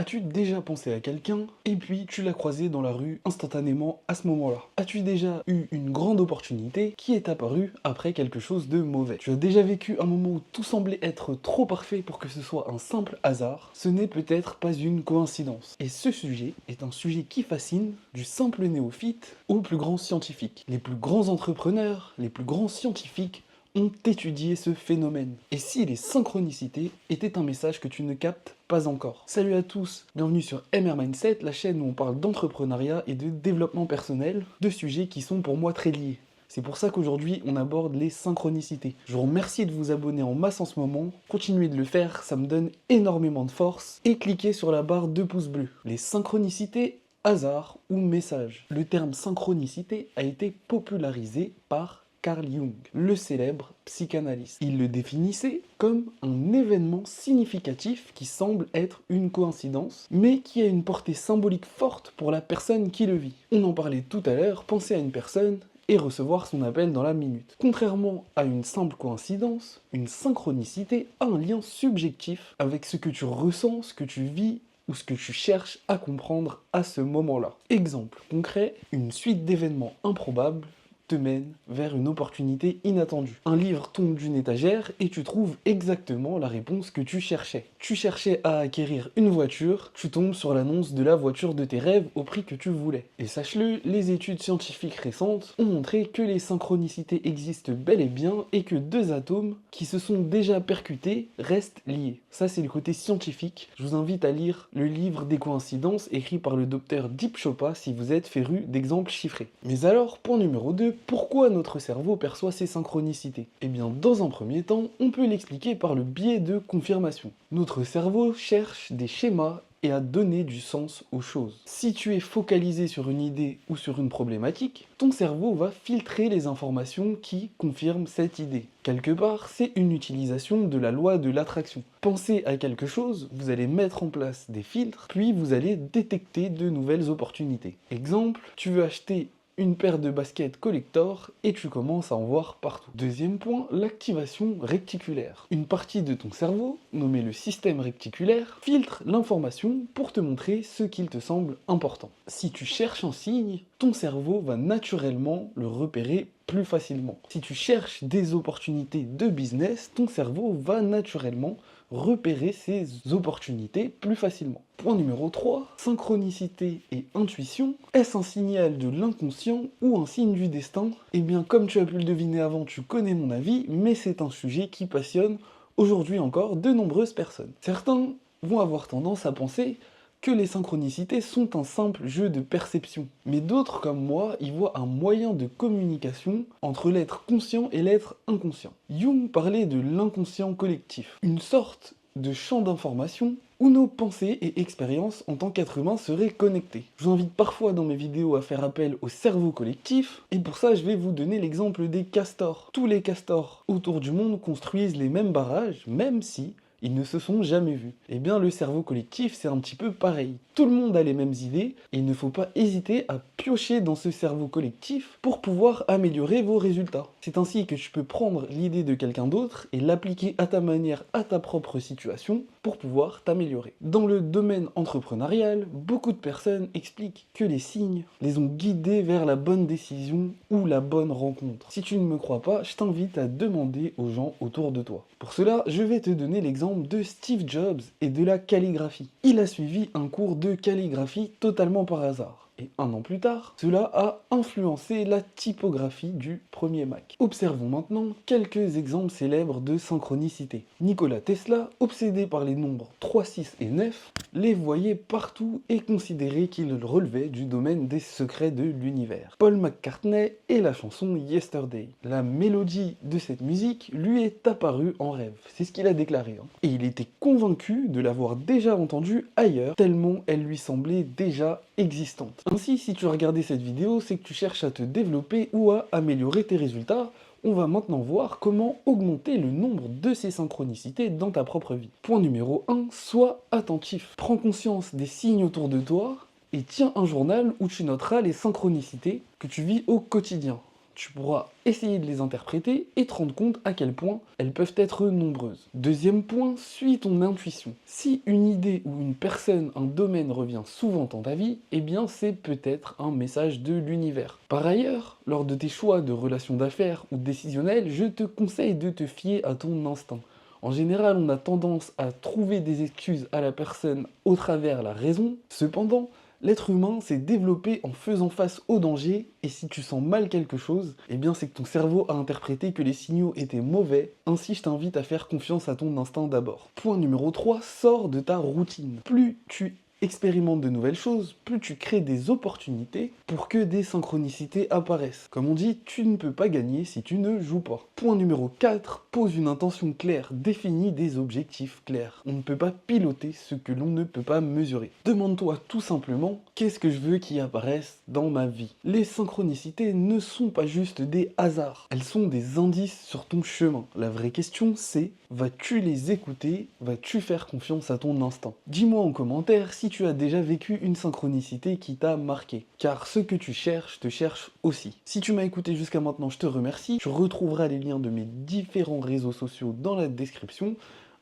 As-tu déjà pensé à quelqu'un et puis tu l'as croisé dans la rue instantanément à ce moment-là? As-tu déjà eu une grande opportunité qui est apparue après quelque chose de mauvais? Tu as déjà vécu un moment où tout semblait être trop parfait pour que ce soit un simple hasard? Ce n'est peut-être pas une coïncidence. Et ce sujet est un sujet qui fascine du simple néophyte au plus grand scientifique. Les plus grands entrepreneurs, les plus grands scientifiques ont étudié ce phénomène. Et si les synchronicités étaient un message que tu ne captes pas encore? Salut à tous, bienvenue sur MR Mindset, la chaîne où on parle d'entrepreneuriat et de développement personnel, deux sujets qui sont pour moi très liés. C'est pour ça qu'aujourd'hui on aborde les synchronicités. Je vous remercie de vous abonner en masse en ce moment, continuez de le faire, ça me donne énormément de force, et cliquez sur la barre de pouce bleu. Les synchronicités, hasard ou message. Le terme synchronicité a été popularisé par Carl Jung, le célèbre psychanalyste. Il le définissait comme un événement significatif qui semble être une coïncidence, mais qui a une portée symbolique forte pour la personne qui le vit. On en parlait tout à l'heure, penser à une personne et recevoir son appel dans la minute. Contrairement à une simple coïncidence, une synchronicité a un lien subjectif avec ce que tu ressens, ce que tu vis ou ce que tu cherches à comprendre à ce moment-là. Exemple concret, une suite d'événements improbables te mène vers une opportunité inattendue. Un livre tombe d'une étagère et tu trouves exactement la réponse que tu cherchais. Tu cherchais à acquérir une voiture, tu tombes sur l'annonce de la voiture de tes rêves au prix que tu voulais. Et sache-le, les études scientifiques récentes ont montré que les synchronicités existent bel et bien et que deux atomes qui se sont déjà percutés restent liés. Ça, c'est le côté scientifique. Je vous invite à lire le livre des coïncidences écrit par le docteur Deep Chopra si vous êtes féru d'exemples chiffrés. Mais alors, point numéro 2, pourquoi notre cerveau perçoit ces synchronicités? Eh bien, dans un premier temps, on peut l'expliquer par le biais de confirmation. Notre cerveau cherche des schémas et à donner du sens aux choses. Si tu es focalisé sur une idée ou sur une problématique, ton cerveau va filtrer les informations qui confirment cette idée. Quelque part, c'est une utilisation de la loi de l'attraction. Pensez à quelque chose, vous allez mettre en place des filtres, puis vous allez détecter de nouvelles opportunités. Exemple, tu veux acheter une paire de baskets collector et tu commences à en voir partout. Deuxième point, l'activation réticulaire. Une partie de ton cerveau, nommée le système réticulaire, filtre l'information pour te montrer ce qu'il te semble important. Si tu cherches un signe, ton cerveau va naturellement le repérer plus facilement. Si tu cherches des opportunités de business, ton cerveau va naturellement repérer ces opportunités plus facilement. Point numéro 3, synchronicité et intuition. Est-ce un signal de l'inconscient ou un signe du destin? Eh bien, comme tu as pu le deviner avant, tu connais mon avis, mais c'est un sujet qui passionne aujourd'hui encore de nombreuses personnes. Certains vont avoir tendance à penser que les synchronicités sont un simple jeu de perception. Mais d'autres, comme moi, y voient un moyen de communication entre l'être conscient et l'être inconscient. Jung parlait de l'inconscient collectif, une sorte de champ d'information où nos pensées et expériences en tant qu'être humain seraient connectées. Je vous invite parfois dans mes vidéos à faire appel au cerveau collectif, et pour ça je vais vous donner l'exemple des castors. Tous les castors autour du monde construisent les mêmes barrages, même si ils ne se sont jamais vus. Eh bien, le cerveau collectif, c'est un petit peu pareil. Tout le monde a les mêmes idées, et il ne faut pas hésiter à piocher dans ce cerveau collectif pour pouvoir améliorer vos résultats. C'est ainsi que tu peux prendre l'idée de quelqu'un d'autre et l'appliquer à ta manière, à ta propre situation, pour pouvoir t'améliorer. Dans le domaine entrepreneurial, beaucoup de personnes expliquent que les signes les ont guidés vers la bonne décision ou la bonne rencontre. Si tu ne me crois pas, je t'invite à demander aux gens autour de toi. Pour cela, je vais te donner l'exemple de Steve Jobs et de la calligraphie. Il a suivi un cours de calligraphie totalement par hasard. Et un an plus tard, cela a influencé la typographie du premier Mac. Observons maintenant quelques exemples célèbres de synchronicité. Nikola Tesla, obsédé par les nombres 3, 6 et 9, les voyait partout et considérait qu'ils relevaient du domaine des secrets de l'univers. Paul McCartney et la chanson Yesterday. La mélodie de cette musique lui est apparue en rêve. C'est ce qu'il a déclaré. Et il était convaincu de l'avoir déjà entendue ailleurs, tellement elle lui semblait déjà existante. Ainsi, si tu as regardé cette vidéo, c'est que tu cherches à te développer ou à améliorer tes résultats. On va maintenant voir comment augmenter le nombre de ces synchronicités dans ta propre vie. Point numéro 1, sois attentif. Prends conscience des signes autour de toi et tiens un journal où tu noteras les synchronicités que tu vis au quotidien. tu pourras essayer de les interpréter et te rendre compte à quel point elles peuvent être nombreuses. Deuxième point, suis ton intuition. Si une idée ou une personne, un domaine revient souvent dans ta vie, eh bien c'est peut-être un message de l'univers. Par ailleurs, lors de tes choix de relations d'affaires ou décisionnels, je te conseille de te fier à ton instinct. En général, on a tendance à trouver des excuses à la personne au travers la raison. Cependant, l'être humain s'est développé en faisant face au danger, et si tu sens mal quelque chose, eh bien c'est que ton cerveau a interprété que les signaux étaient mauvais, ainsi je t'invite à faire confiance à ton instinct d'abord. Point numéro 3, sors de ta routine. Plus tu expérimente de nouvelles choses, plus tu crées des opportunités pour que des synchronicités apparaissent. Comme on dit, tu ne peux pas gagner si tu ne joues pas. Point numéro 4, pose une intention claire, définis des objectifs clairs. On ne peut pas piloter ce que l'on ne peut pas mesurer. Demande-toi tout simplement, qu'est-ce que je veux qui apparaisse dans ma vie? Les synchronicités ne sont pas juste des hasards, elles sont des indices sur ton chemin. La vraie question c'est, vas-tu les écouter? Vas-tu faire confiance à ton instinct? Dis-moi en commentaire si tu as déjà vécu une synchronicité qui t'a marqué. Car ce que tu cherches te cherche aussi. Si tu m'as écouté jusqu'à maintenant, je te remercie. Tu retrouveras les liens de mes différents réseaux sociaux dans la description,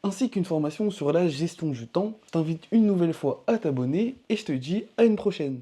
ainsi qu'une formation sur la gestion du temps. Je t'invite une nouvelle fois à t'abonner et je te dis à une prochaine.